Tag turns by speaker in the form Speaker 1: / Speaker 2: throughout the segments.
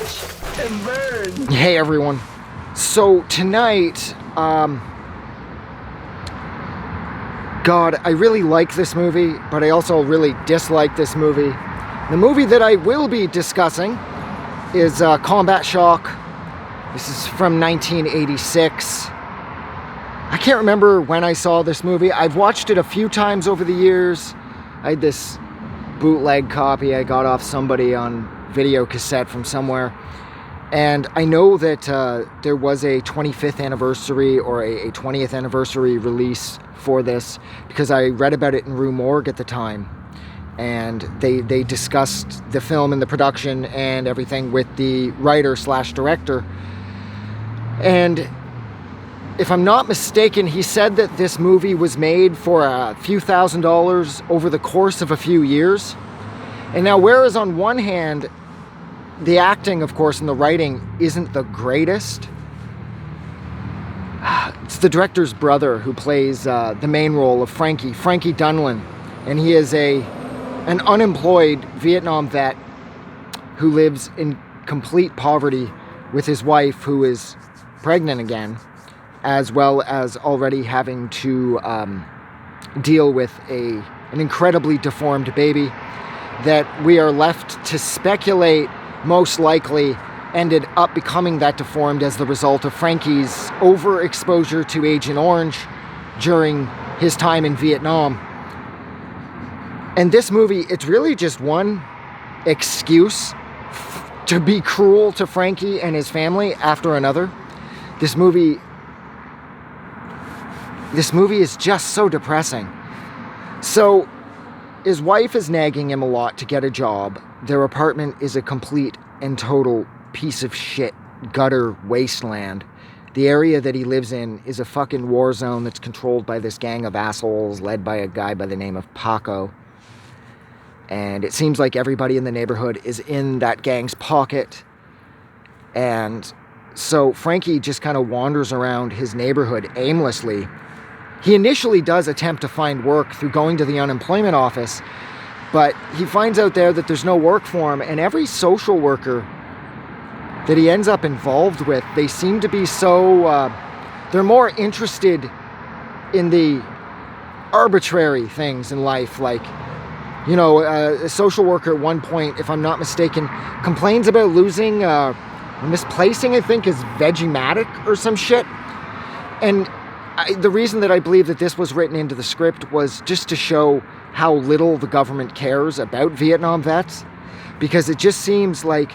Speaker 1: Watch and burn.
Speaker 2: Hey everyone. So tonight, God, I really like this movie, but I also really dislike this movie. The movie that I will be discussing is Combat Shock. This is from 1986. I can't remember when I saw this movie. I've watched it a few times over the years. I had this bootleg copy I got off somebody on video cassette from somewhere. And I know that there was a 25th anniversary or a 20th anniversary release for this because I read about it in Rue Morgue at the time. And they discussed the film and the production and everything with the writer/director. And if I'm not mistaken, he said that this movie was made for a few $1,000s over the course of a few years. And now, whereas on one hand, the acting, of course, and the writing isn't the greatest, it's the director's brother who plays the main role of Frankie Dunlan. And he is an unemployed Vietnam vet who lives in complete poverty with his wife, who is pregnant again, as well as already having to deal with an incredibly deformed baby that we are left to speculate most likely ended up becoming that deformed as the result of Frankie's overexposure to Agent Orange during his time in Vietnam. And this movie, it's really just one excuse to be cruel to Frankie and his family after another. This movie is just so depressing. So, his wife is nagging him a lot to get a job. Their apartment is a complete and total piece of shit gutter wasteland. The area that he lives in is a fucking war zone that's controlled by this gang of assholes led by a guy by the name of Paco. And it seems like everybody in the neighborhood is in that gang's pocket. And so Frankie just kind of wanders around his neighborhood aimlessly. He initially does attempt to find work through going to the unemployment office, but he finds out there that there's no work for him, and every social worker that he ends up involved with, they seem to be so, they're more interested in the arbitrary things in life, like, you know, a social worker at one point, if I'm not mistaken, complains about losing, misplacing, I think, his Vegimatic or some shit. And the reason that I believe that this was written into the script was just to show how little the government cares about Vietnam vets, because it just seems like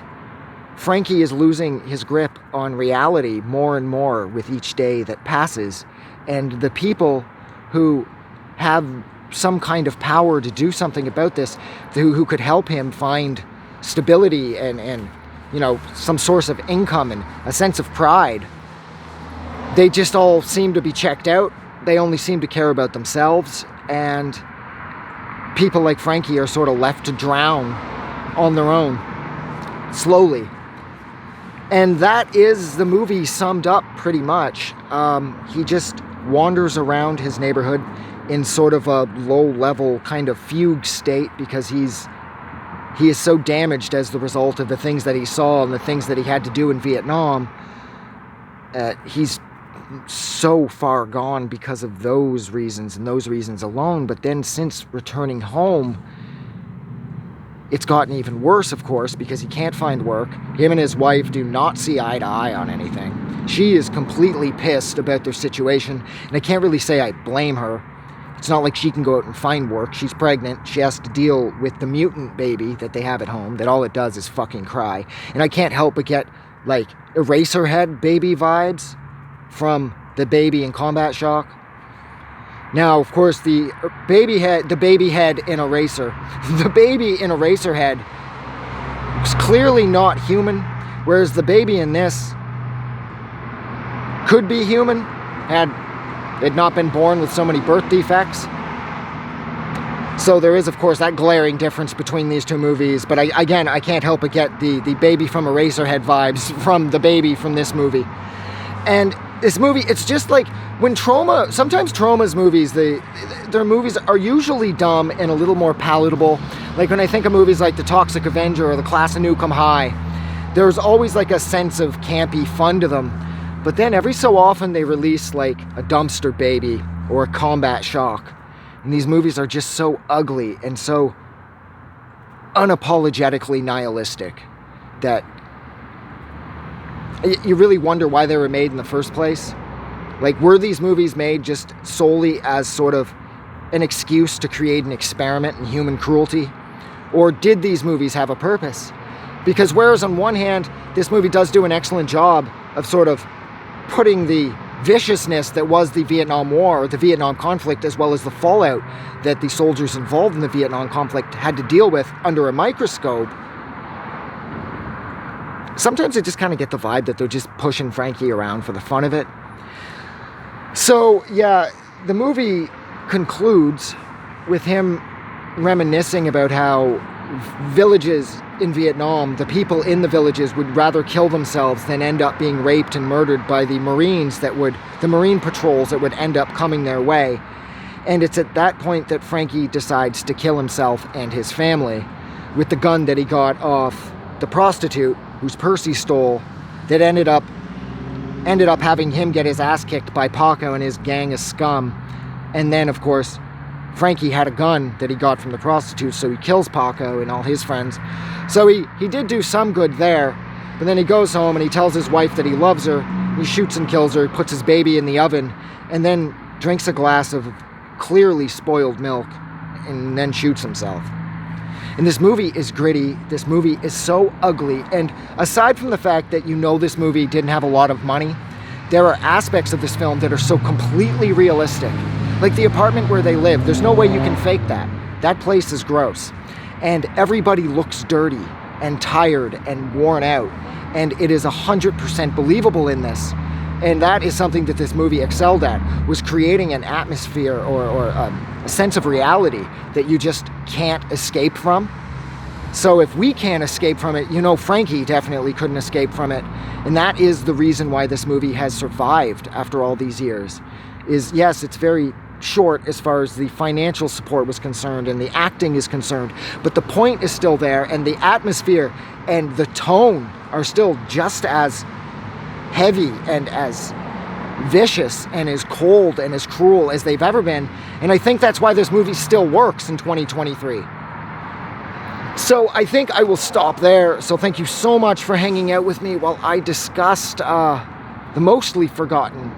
Speaker 2: Frankie is losing his grip on reality more and more with each day that passes, and the people who have some kind of power to do something about this, who could help him find stability and you know, some source of income and a sense of pride, they just all seem to be checked out. They only seem to care about themselves, and people like Frankie are sort of left to drown on their own, slowly. And that is the movie summed up pretty much. He just wanders around his neighborhood in sort of a low-level kind of fugue state because he is so damaged as the result of the things that he saw and the things that he had to do in Vietnam. He's so far gone because of those reasons and those reasons alone. But then since returning home, it's gotten even worse, of course, because he can't find work. Him and his wife do not see eye to eye on anything. She is completely pissed about their situation, and I can't really say I blame her. It's not like she can go out and find work. She's pregnant. She has to deal with the mutant baby that they have at home, that all it does is fucking cry. And I can't help but get, like, Eraserhead baby vibes from the baby in Combat Shock. Now, of course, the baby head in Eraser, the baby in Eraserhead was clearly not human, whereas the baby in this could be human, had it not been born with so many birth defects. So there is, of course, that glaring difference between these two movies, but I can't help but get the baby from Eraserhead vibes from the baby from this movie. And this movie, it's just like when sometimes Troma's movies, their movies are usually dumb and a little more palatable. Like when I think of movies like The Toxic Avenger or The Class of Nukem High, there's always like a sense of campy fun to them. But then every so often they release like a dumpster baby or a combat shock. And these movies are just so ugly and so unapologetically nihilistic that you really wonder why they were made in the first place. Like, were these movies made just solely as sort of an excuse to create an experiment in human cruelty? Or did these movies have a purpose? Because whereas on one hand, this movie does do an excellent job of sort of putting the viciousness that was the Vietnam War, or the Vietnam conflict, as well as the fallout that the soldiers involved in the Vietnam conflict had to deal with under a microscope, sometimes I just kind of get the vibe that they're just pushing Frankie around for the fun of it. So, yeah, the movie concludes with him reminiscing about how villages in Vietnam, the people in the villages would rather kill themselves than end up being raped and murdered by the Marines the Marine patrols that would end up coming their way. And it's at that point that Frankie decides to kill himself and his family with the gun that he got off the prostitute whose purse he stole, that ended up having him get his ass kicked by Paco and his gang of scum. And then, of course, Frankie had a gun that he got from the prostitute, so he kills Paco and all his friends. So he did do some good there, but then he goes home and he tells his wife that he loves her. He shoots and kills her, puts his baby in the oven, and then drinks a glass of clearly spoiled milk, and then shoots himself. And this movie is gritty. This movie is so ugly. And aside from the fact that you know this movie didn't have a lot of money, there are aspects of this film that are so completely realistic. Like the apartment where they live, there's no way you can fake that. That place is gross. And everybody looks dirty and tired and worn out. And it is 100% believable in this. And that is something that this movie excelled at, was creating an atmosphere or a sense of reality that you just can't escape from. So if we can't escape from it, you know Frankie definitely couldn't escape from it. And that is the reason why this movie has survived after all these years. Is, yes, it's very short as far as the financial support was concerned and the acting is concerned, but the point is still there, and the atmosphere and the tone are still just as heavy and as vicious and as cold and as cruel as they've ever been. And I think that's why this movie still works in 2023. So I think I will stop there. So thank you so much for hanging out with me while I discussed the mostly forgotten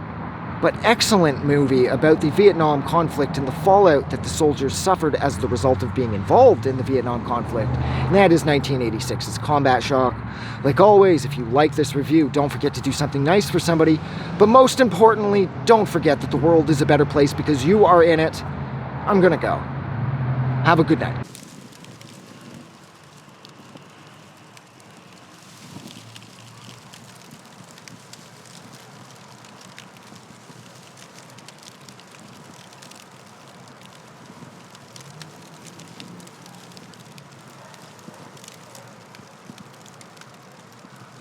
Speaker 2: but excellent movie about the Vietnam conflict and the fallout that the soldiers suffered as the result of being involved in the Vietnam conflict. And that is 1986's Combat Shock. Like always, if you like this review, don't forget to do something nice for somebody. But most importantly, don't forget that the world is a better place because you are in it. I'm gonna go. Have a good night.